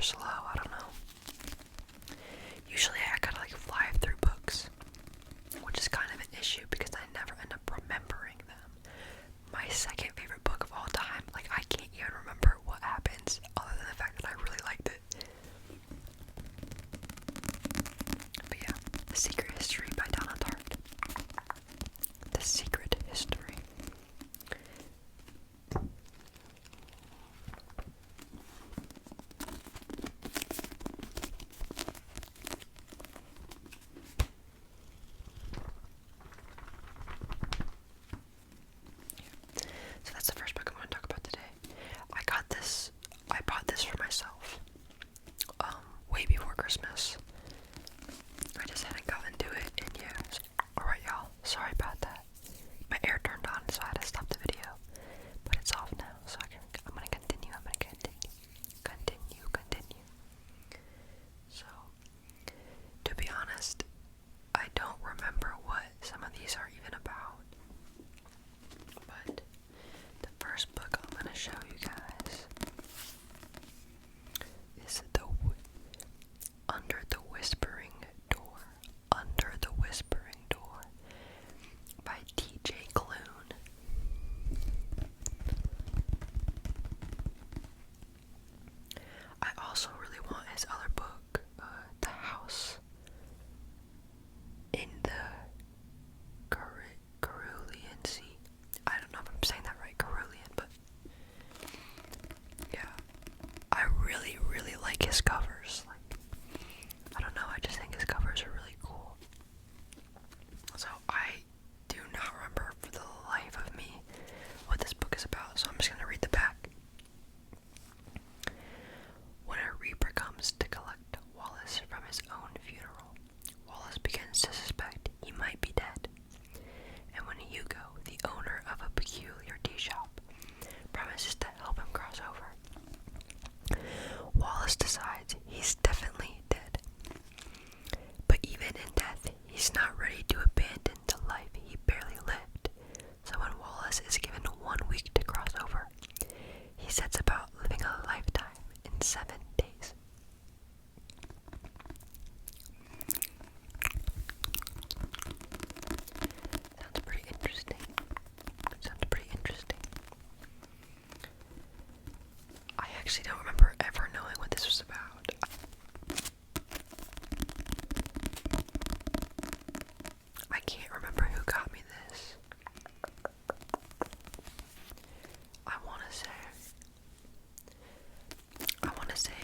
super slow, I don't know. Usually I gotta like fly through books, which is kind of an issue because I never end up remembering them. My second favorite book of all time, like I can't even remember what happens other than the fact that I really liked it. But yeah, The Secret History by Donna Tartt. The Secret History. So that's the first book I'm going to talk about today. I bought this for myself, way before Christmas. I just hadn't gotten to it in years. Alright y'all, sorry about that. My air turned on, so I had to stop the video. But it's off now, so I'm gonna continue. Continue. So, to be honest, I don't remember what some of these are even about. But the first book I'm gonna show you guys is Under the Whispering Door. Under the Whispering Door by T.J. Klune. I also really want his other book, The House in the Carolean Sea. I don't know if I'm saying that right, Carolean, but yeah, I really, really like his covers. Like, I don't know, I just think his covers are really cool. So I do not remember for the life of me what this book is about, so I'm just gonna read the back. When a reaper comes to collect Wallace from his own funeral, Wallace begins to suspect he might be dead. And when Hugo, the owner of a peculiar tea shop, promises to help him cross over, Wallace decides he's definitely dead. But even in death, he's not ready to abandon the life he barely lived. So when Wallace is given 1 week to cross over, he sets about living a lifetime in 7 days. Sounds pretty interesting. I actually don't remember ever knowing what this was about. I can't remember who got me this. I wanna say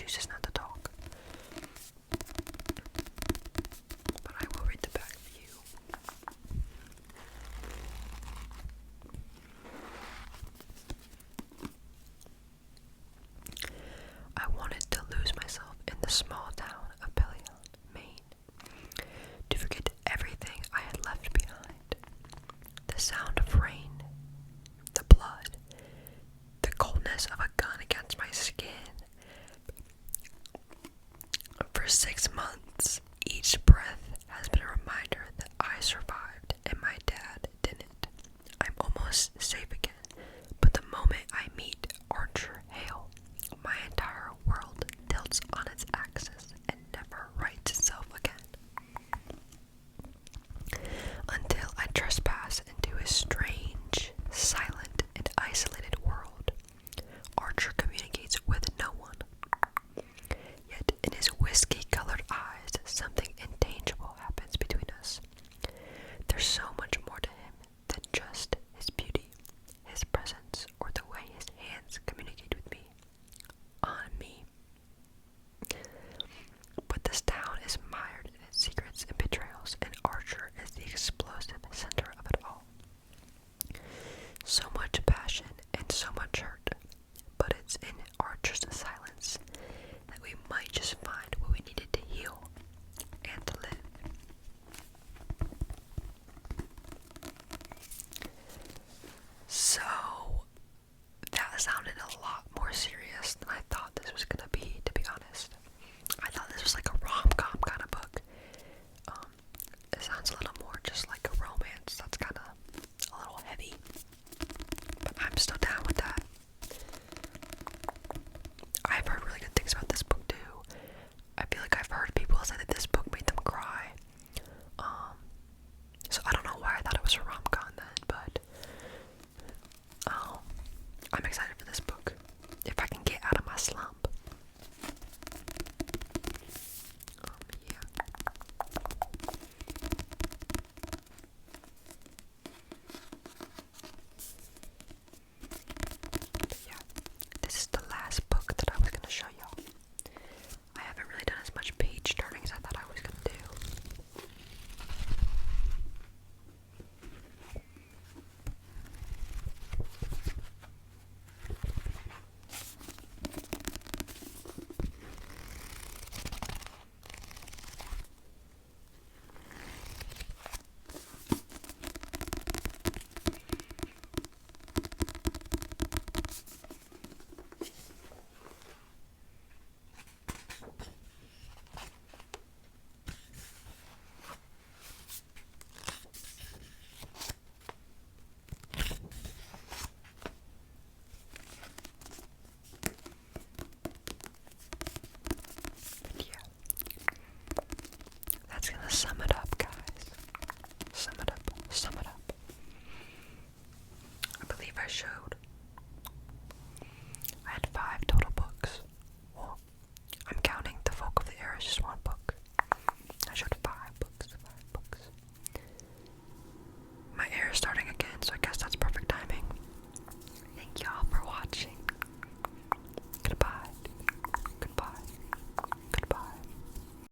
chooses not to talk. But I will read the back for you. I wanted to lose myself in the small town of Pelion, Maine, to forget everything I had left behind. The sound of rain, the blood, the coldness of a gun against my skin. For 6 months,